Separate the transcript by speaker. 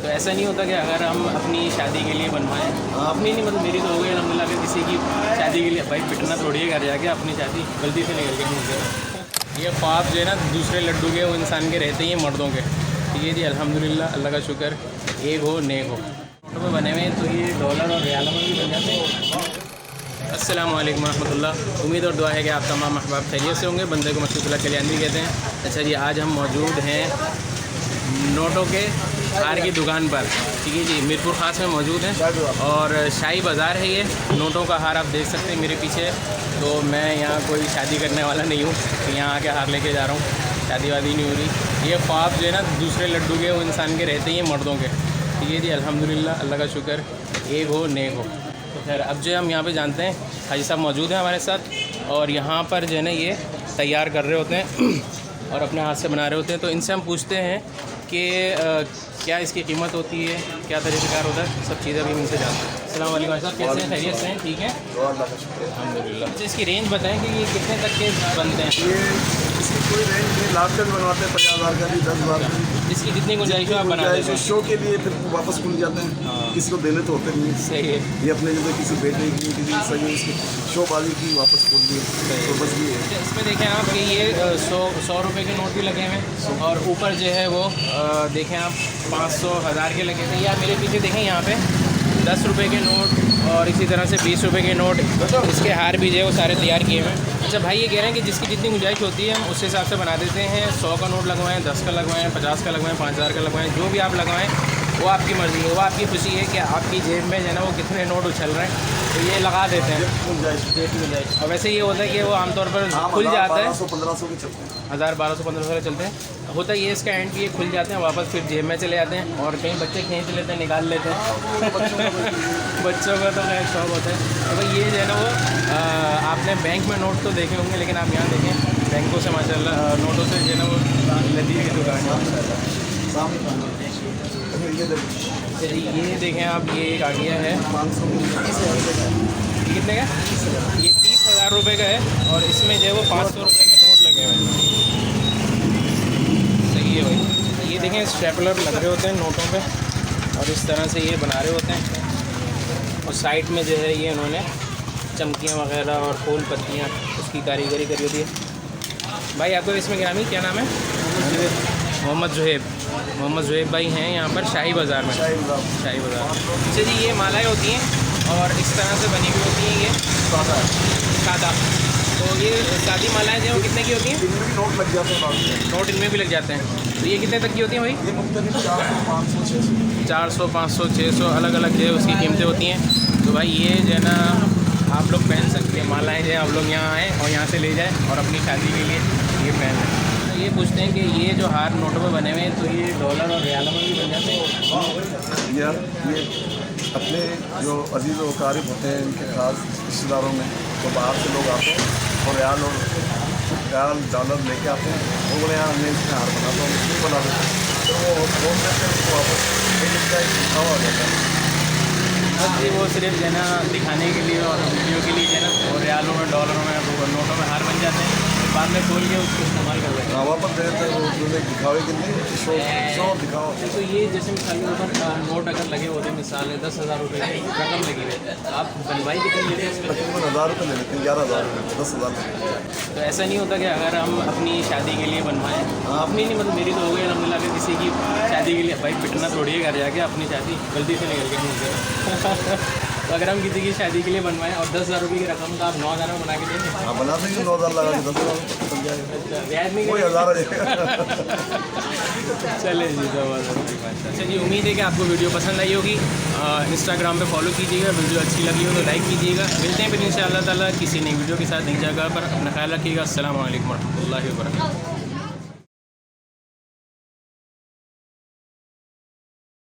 Speaker 1: तो ऐसा नहीं होता कि अगर हम अपनी शादी के लिए बनवाएं, अपनी नहीं मतलब मेरी तो हो गई अलहमदिल्ला कि किसी की शादी के लिए, भाई पिटना थोड़ी है घर जाके, अपनी शादी गलती से निकल के मुझे ये ख्वाब जो है ना दूसरे लड्डू के वो इंसान के रहते ही हैं मर्दों के। ठीक है जी, अल्हम्दुलिल्लाह, अल्लाह का शुक्र, एक हो नेक हो। फोटो में बने हुए हैं तो ये डॉलर और रियाल में भी बन जाते हैं। अस्सलाम वालेकुम रहमतुल्लाह। उम्मीद और दुआ है कि आप तमाम अहबाब खैरियत से होंगे। बंदे को मशहूर के लिए अंदर कहते हैं। अच्छा जी, आज हम मौजूद हैं नोटों के हार की दुकान पर। ठीक है जी, मीरपुर ख़ास में मौजूद हैं और शाही बाज़ार है ये। नोटों का हार आप देख सकते हैं मेरे पीछे। तो मैं यहाँ कोई शादी करने वाला नहीं हूँ कि यहाँ आके हार लेके जा रहा हूँ, शादी वादी नहीं हो रही। ये ख्वाब जो है ना दूसरे लड्डू के वो इंसान के रहते ही हैं मर्दों के। ठीक है जी, अल्हम्दुलिल्लाह, अल्लाह का शुक्र, एक हो नेक हो। तो खैर अब जो हम यहाँ पे जानते हैं, हाजी साहब मौजूद हैं हमारे साथ और यहाँ पर जो है ना ये तैयार कर रहे होते हैं और अपने हाथ से बना रहे होते हैं। तो इनसे हम पूछते हैं कि क्या इसकी कीमत होती है, क्या तरीक़ाकार होता है, सब चीज़ें अभी हम इनसे जानते हैं। अस्सलाम वालेकुम साहब, कैसे हैं, खैरियत से हैं? ठीक है, अल्हम्दुलिल्लाह। अच्छा, इसकी रेंज बताएं कि ये कितने तक के बनते हैं?
Speaker 2: ये इसकी कोई रेंज नहीं, लाख तक बनवाते हैं, 50,000 का भी, 10,000 का भी।
Speaker 1: इसकी जितनी गुंजाइश हो आप बना देते हैं।
Speaker 2: शो के लिए फिर वापस खुल जाते हैं, किसी को देने तो होते नहीं है।
Speaker 1: सही है।
Speaker 2: ये अपने जैसे किसी बेटे की, किसी सही उसकी शोबाजी की वापस खोल दी तो बस ये है।
Speaker 1: इसमें देखें आप कि ये 100 रुपये के नोट भी लगे हुए हैं और ऊपर जो है वो देखें आप 500 1000 के लगे थे। या मेरे पीछे देखें यहाँ पे 10 रुपये के नोट और इसी तरह से 20 रुपये के नोट, इसके हार भी जो है वो सारे तैयार किए हुए हैं। अच्छा भाई, ये कह रहे हैं कि जिसकी जितनी गुंजाइश होती है हम उस हिसाब से बना देते हैं। 100 का नोट लगवाएं, 10 का लगवाएं, 50 का लगवाएं, 5000 का लगवाएं, जो भी आप लगवाएं वो आपकी मर्ज़ी है, वो आपकी खुशी है कि आपकी जेब में जो है ना वो कितने नोट उछल रहे हैं, तो ये लगा देते हैं जेब की गुंजाइश। और वैसे ये होता है कि वो आमतौर पर खुल जाता है,
Speaker 2: 1200 के चलते हैं,
Speaker 1: 1000 1200 1500 चलते हैं। होता ये इसका एंड कि ये खुल जाते हैं, वापस फिर जेब में चले जाते हैं और कहीं बच्चे खींच लेते हैं, निकाल लेते हैं। बच्चों का तो खैर शौक होता है। तो भाई ये जो है ना वो आपने बैंक में नोट तो देखे होंगे, लेकिन आप यहाँ देखें बैंकों से माशाल्लाह नोटों से जो है ना वो लदी की दुकान है। ये देखें आप, ये एक आ गया है
Speaker 2: 500
Speaker 1: ये कितने का? ये 30,000 रुपये का है और इसमें जो है वो 500 रुपये के नोट लगे हुए हैं। सही है भाई। ये देखें स्टेपलर लग रहे होते हैं नोटों पे और इस तरह से ये बना रहे होते हैं और साइड में जो है ये उन्होंने चमकियाँ वगैरह और फूल पत्तियाँ उसकी कारीगरी करी होती है। भाई आपको इसमें गिरामी क्या नाम है? मोहम्मद जुहेब भाई हैं यहाँ पर शाही बाज़ार में। शाही बाज़ार। अच्छा जी, ये मालाएँ होती हैं और इस तरह से बनी हुई होती हैं। ये सादा, तो ये सादी मालाएँ जो हैं वो कितने की होती हैं?
Speaker 2: इनमें भी नोट लग जाते हैं,
Speaker 1: नोट इनमें भी लग जाते हैं। तो ये कितने तक की होती हैं भाई?
Speaker 2: ये मुख्तलिफ 400 500 600
Speaker 1: 400 500 600 अलग अलग जो है उसकी कीमतें होती हैं। तो भाई ये जो है ना आप लोग पहन सकते हैं, मालाएँ जो है आप लोग यहाँ आएँ और यहाँ से ले जाएँ और अपनी शादी के लिए ये पहन। ये पूछते हैं कि ये जो हार नोटों में बने हुए हैं तो ये डॉलर और रियालों में भी बन जाते हैं?
Speaker 2: यार ये अपने जो अजीज़ व क़रीब होते हैं इनके ख़ास रिश्तेदारों में, तो बाहर से लोग आते हैं और रियाल डॉलर लेके आते हैं। वो बोले यार मैं इसमें हार बनाता हूँ, इसमें बना देता हूँ, तो वो बोल देते हैं उसको वापस इसका एक दिखावा आ जाता है।
Speaker 1: जी वो सिर्फ जो है ना दिखाने के लिए और वीडियो के लिए जो है ना, और रियालों में डॉलरों में नोटों में हार बन जाते हैं, बाद में खोल के उसको इस्तेमाल कर लेते हैं।
Speaker 2: वापस देते हैं वो जो दिखावे के लिए, शो दिखाओ।
Speaker 1: तो ये जैसे मिसाल के ऊपर नोट अगर लगे होते हैं, मिसाल है 10,000 रुपये की रकम लगी हुई, आप बनवाई कितनी लेते हैं?
Speaker 2: तकरीबन 1000 रुपये ले लेते हैं, 11,000 रुपये, 10,000।
Speaker 1: तो ऐसा नहीं होता कि अगर हम अपनी शादी के लिए बनवाएं, अपनी नहीं मतलब मेरी तो हो गई अलहमदिल्ला कि किसी की शादी के लिए, भाई पिटना थोड़ी है घर जाके, अपनी शादी गलती से निकल के मुझे। तो अगर हम किसी की शादी के लिए बनवाएं और 10,000 रुपये की रकम तो आप 9,000 में बना के देंगे?
Speaker 2: हाँ बना देंगे, 9,000 लगा के 10,000 बन जाएगा,
Speaker 1: ब्याज नहीं
Speaker 2: कोई 1000 है।
Speaker 1: चले जी, तो अच्छा जी, उम्मीद है कि आपको वीडियो पसंद आई होगी। इंस्टाग्राम पे फॉलो कीजिएगा, वीडियो अच्छी लगी हो तो लाइक कीजिएगा। मिलते हैं फिर इंशाअल्लाह ताला किसी नई वीडियो के साथ नई जगह पर। अपना ख्याल रखिएगा। अस्सलाम वालेकुम रहमतुल्लाहि व बरकातहू।